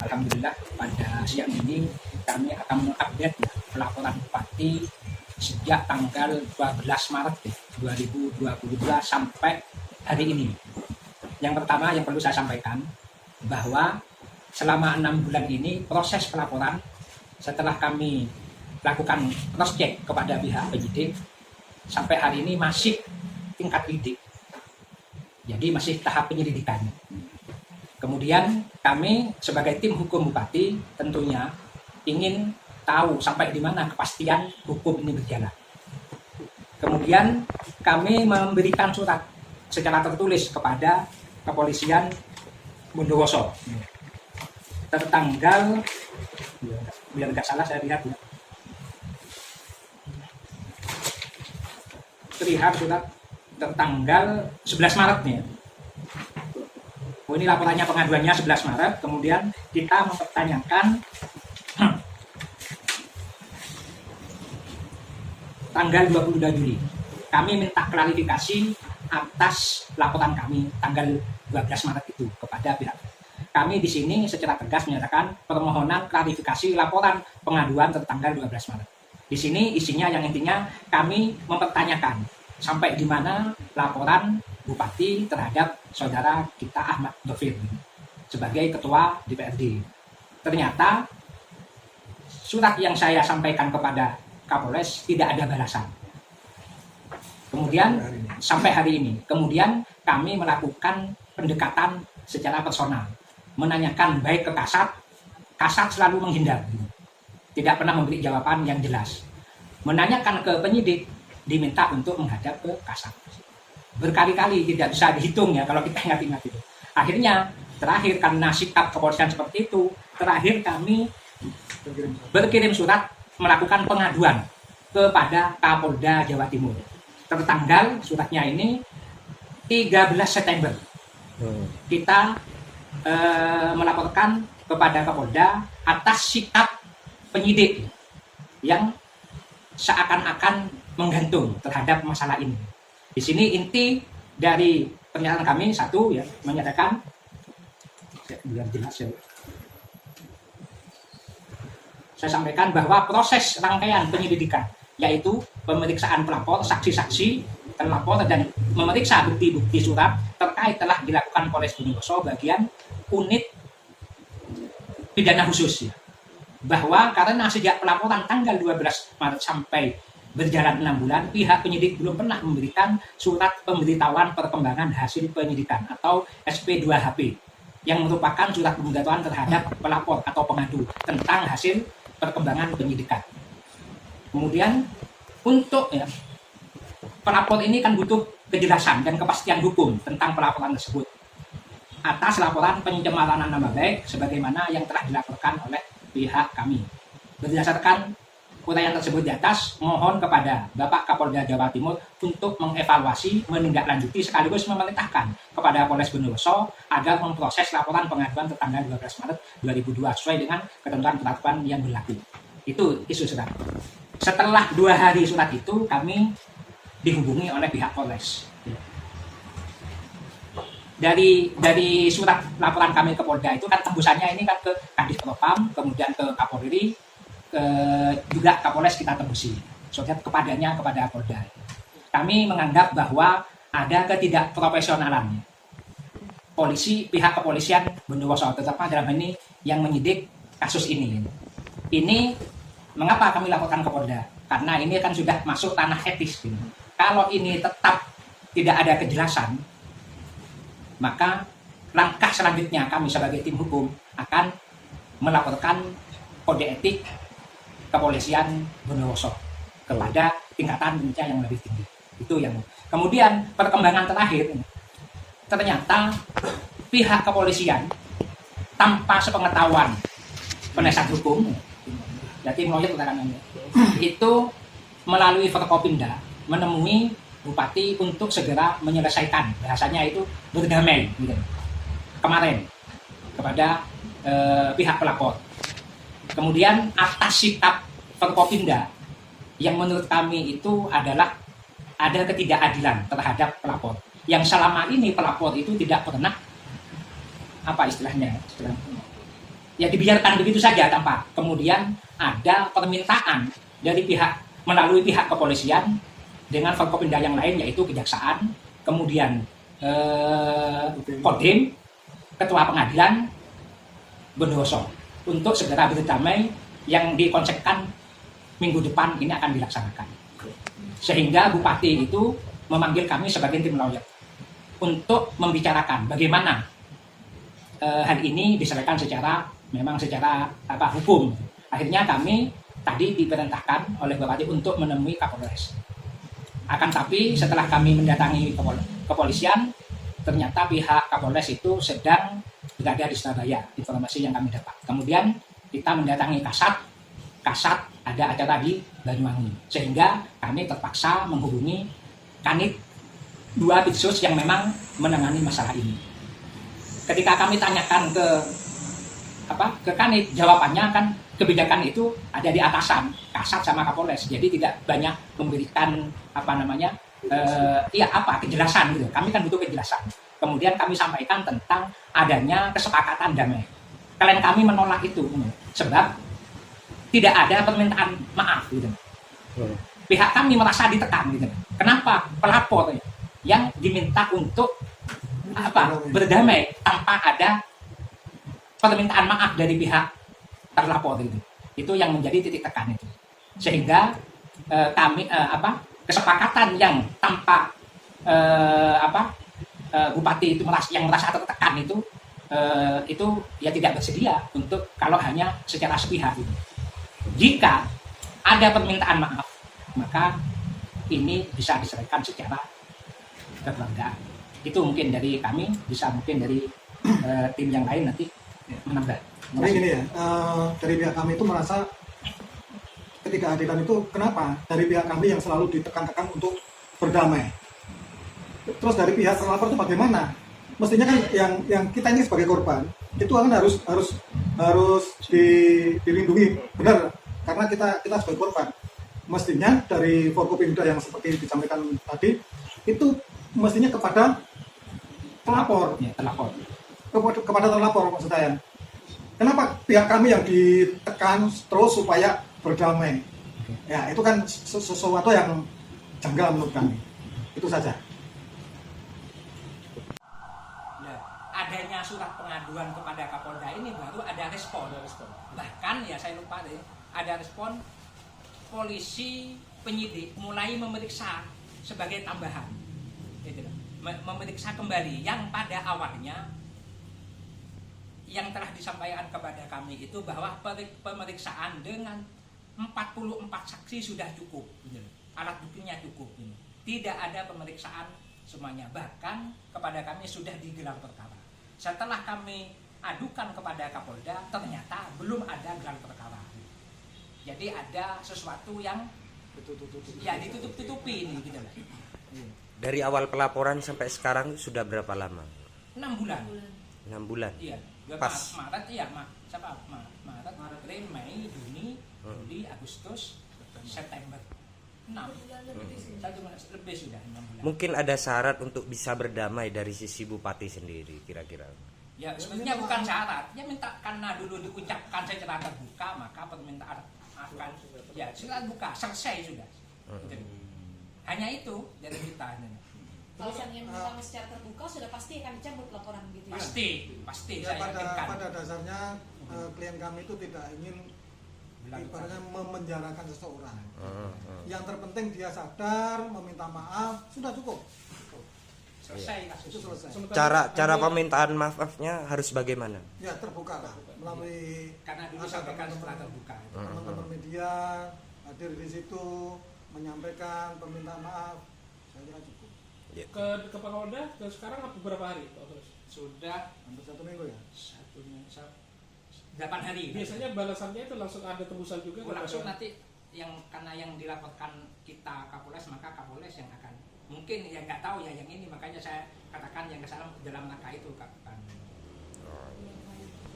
Alhamdulillah pada siang ini kami akan mengupdate pelaporan Bupati sejak tanggal 12 Maret 2022 sampai hari ini. Yang pertama yang perlu saya sampaikan bahwa selama 6 bulan ini proses pelaporan setelah kami lakukan cross check kepada pihak penyidik sampai hari ini masih tingkat lidik. Jadi masih tahap penyelidikan. Kemudian kami sebagai tim hukum Bupati tentunya ingin tahu sampai di mana kepastian hukum ini berjalan. Kemudian kami memberikan surat secara tertulis kepada Kepolisian Bondowoso tertanggal, biar nggak salah saya lihat ya, terlihat surat tertanggal 11 Maret nih. Oh, ini laporannya pengaduannya 11 Maret, kemudian kita mempertanyakan tanggal 22 Juli. Kami minta klarifikasi atas laporan kami tanggal 12 Maret itu kepada pihak. Kami di sini secara tegas menyatakan permohonan klarifikasi laporan pengaduan tertanggal 12 Maret. Di sini isinya yang intinya kami mempertanyakan sampai di mana laporan Bupati terhadap saudara kita Ahmad Dovir sebagai ketua DPRD. Ternyata surat yang saya sampaikan kepada Kapolres tidak ada balasan. Kemudian sampai hari ini, kemudian kami melakukan pendekatan secara personal, menanyakan baik ke Kasat selalu menghindar, tidak pernah memberi jawaban yang jelas. Menanyakan ke penyidik, diminta untuk menghadap ke Kasat. Berkali-kali tidak bisa dihitung ya kalau kita ingat-ingat itu. Akhirnya terakhir karena sikap kepolisian seperti itu, terakhir kami berkirim surat melakukan pengaduan kepada Kapolda Jawa Timur. Tertanggal suratnya ini 13 September. Kita melaporkan kepada Kapolda atas sikap penyidik yang seakan-akan menggantung terhadap masalah ini. Di sini inti dari pernyataan kami satu ya, menyatakan biar jelas ya. Saya sampaikan bahwa proses rangkaian penyelidikan yaitu pemeriksaan pelapor, saksi-saksi, terlapor dan memeriksa bukti-bukti surat terkait telah dilakukan Polres Bondowoso bagian unit pidana khusus ya. Bahwa karena sejak pelaporan tanggal 12 Maret sampai berjalan 6 bulan, pihak penyidik belum pernah memberikan surat pemberitahuan perkembangan hasil penyidikan atau SP2HP yang merupakan surat pemberitahuan terhadap pelapor atau pengadu tentang hasil perkembangan penyidikan. Kemudian untuk ya, pelapor ini kan butuh kejelasan dan kepastian hukum tentang pelaporan tersebut atas laporan pencemaran nama baik sebagaimana yang telah dilaporkan oleh pihak kami. Berdasarkan uraian tersebut di atas, mohon kepada Bapak Kapolda Jawa Timur untuk mengevaluasi, menindaklanjuti sekaligus memerintahkan kepada Polres Bondowoso agar memproses laporan pengaduan tertanggal 12 Maret 2002 sesuai dengan ketentuan peraturan yang berlaku. Itu isu surat. Setelah 2 hari surat itu, kami dihubungi oleh pihak Polres. Dari surat laporan kami ke Polda itu kan tembusannya ini kan ke Kadif Propam, kemudian ke Kapolri, juga Kapolres kita tembusi surat kepada Polda. Kami menganggap bahwa ada ketidakprofesionalan pihak kepolisian Bondowoso, terutama dalam ini yang menyidik kasus ini. Ini mengapa kami laporkan ke Polda? Karena ini kan sudah masuk tanah etis. Kalau ini tetap tidak ada kejelasan, maka langkah selanjutnya kami sebagai tim hukum akan melaporkan kode etik Kepolisian Bondowoso kepada tingkatan penyidik yang lebih tinggi. Itu yang. Kemudian perkembangan terakhir, ternyata pihak kepolisian tanpa sepengetahuan penasihat hukum, jadi melalui keterangannya, itu melalui Forkopimda menemui Bupati untuk segera menyelesaikan, bahasanya itu berdamai gitu. Kemarin kepada pihak pelapor. Kemudian atas sikap Forkopimda yang menurut kami itu adalah ada ketidakadilan terhadap pelapor. Yang selama ini pelapor itu tidak pernah apa istilahnya ya dibiarkan begitu saja tanpa kemudian ada permintaan dari pihak melalui pihak kepolisian dengan Forkopimda yang lain yaitu kejaksaan, kemudian Kodim, ketua pengadilan Bondowoso untuk segera berdamai yang dikonsepkan minggu depan ini akan dilaksanakan. Sehingga Bupati itu memanggil kami sebagai tim lawyer untuk membicarakan bagaimana hal ini diselesaikan secara hukum. Akhirnya kami tadi diperintahkan oleh Bupati untuk menemui Kapolres. Akan tapi setelah kami mendatangi kepolisian, ternyata pihak Kapolres itu sedang berada di Surabaya, informasi yang kami dapat. Kemudian kita mendatangi Kasat ada acara di Banyuwangi, sehingga kami terpaksa menghubungi Kanit 2 Bitsus yang memang menangani masalah ini. Ketika kami tanyakan ke Kanit, jawabannya kan kebijakan itu ada di atasan Kasat sama Kapolres, jadi tidak banyak memberikan kejelasan gitu. Kami kan butuh kejelasan. Kemudian kami sampaikan tentang adanya kesepakatan damai. Klien kami menolak itu, sebab tidak ada permintaan maaf gitu. Pihak kami merasa ditekan gitu. Kenapa pelapor yang diminta untuk berdamai tanpa ada permintaan maaf dari pihak terlapor gitu. Itu yang menjadi titik tekan itu. Sehingga kesepakatan yang tanpa Bupati itu merasa tertekan itu ya tidak bersedia untuk kalau hanya secara sepihak gitu. Jika ada permintaan maaf, maka ini bisa diselesaikan secara kekeluargaan. Itu mungkin dari kami, bisa mungkin dari tim yang lain nanti menambah. Jadi gini ya, dari pihak kami itu merasa ketidakadilan itu kenapa? Dari pihak kami yang selalu ditekan-tekan untuk berdamai. Terus dari pihak terlapor itu bagaimana? Mestinya kan yang kita ini sebagai korban itu kan harus dilindungi, benar, karena kita sebagai korban. Mestinya dari Forkopimda yang seperti disampaikan tadi itu mestinya kepada terlapor, kepada terlapor maksud saya. Kenapa pihak kami yang ditekan terus supaya berdamai? Ya itu kan sesuatu yang janggal menurut kami. Itu saja. Adanya surat pengaduan kepada Kapolda ini baru ada respon. Bahkan ya saya lupa deh, ada respon polisi penyidik mulai memeriksa sebagai tambahan, gitu. Memeriksa kembali yang pada awalnya yang telah disampaikan kepada kami itu bahwa pemeriksaan dengan 44 saksi sudah cukup, gitu. Alat buktinya cukup, gitu. Tidak ada pemeriksaan semuanya, bahkan kepada kami sudah digelar perkara. Setelah kami adukan kepada Kapolda, ternyata belum ada gelar perkara. Jadi ada sesuatu yang ya ditutup-tutupi ini gitu lah. Dari awal pelaporan sampai sekarang sudah berapa lama? 6 bulan. 6 bulan. Iya. Pas Maret ya, Maret, April, Mei, Juni, Juli, Agustus, September. 6 lebih sudah 6 bulan. Mungkin ada syarat untuk bisa berdamai dari sisi Bupati sendiri kira-kira. Ya sebenarnya bukan syarat, ya minta karena dulu diucapkan secara terbuka maka permintaan akan ya silakan buka, selesai sudah. Hanya itu dari kita. Kalau yang minta secara terbuka sudah pasti akan dicabut laporan gitu ya? Pasti Ya, saya yakinkan. pada dasarnya klien kami itu tidak ingin ibaratnya memenjarakan seseorang. Yang terpenting dia sadar, meminta maaf, sudah cukup. Selesai kasus. Itu selesai. Cara permintaan maafnya harus bagaimana? Ya terbuka lah melalui Karena dulu sampaikan setelah terbuka. teman-teman media hadir di situ menyampaikan permintaan maaf. Saya kira cukup. Ke Kapolda dan sekarang beberapa hari Pak Terus? Sudah Hampir 1 minggu ya. 8 hari. Biasanya balasannya itu langsung ada tembusan juga? Langsung nanti karena yang dilaporkan kita Kapolres, maka Kapolres yang akan mungkin yang nggak tahu ya yang ini, makanya saya katakan yang kesana dalam rangka itu kan.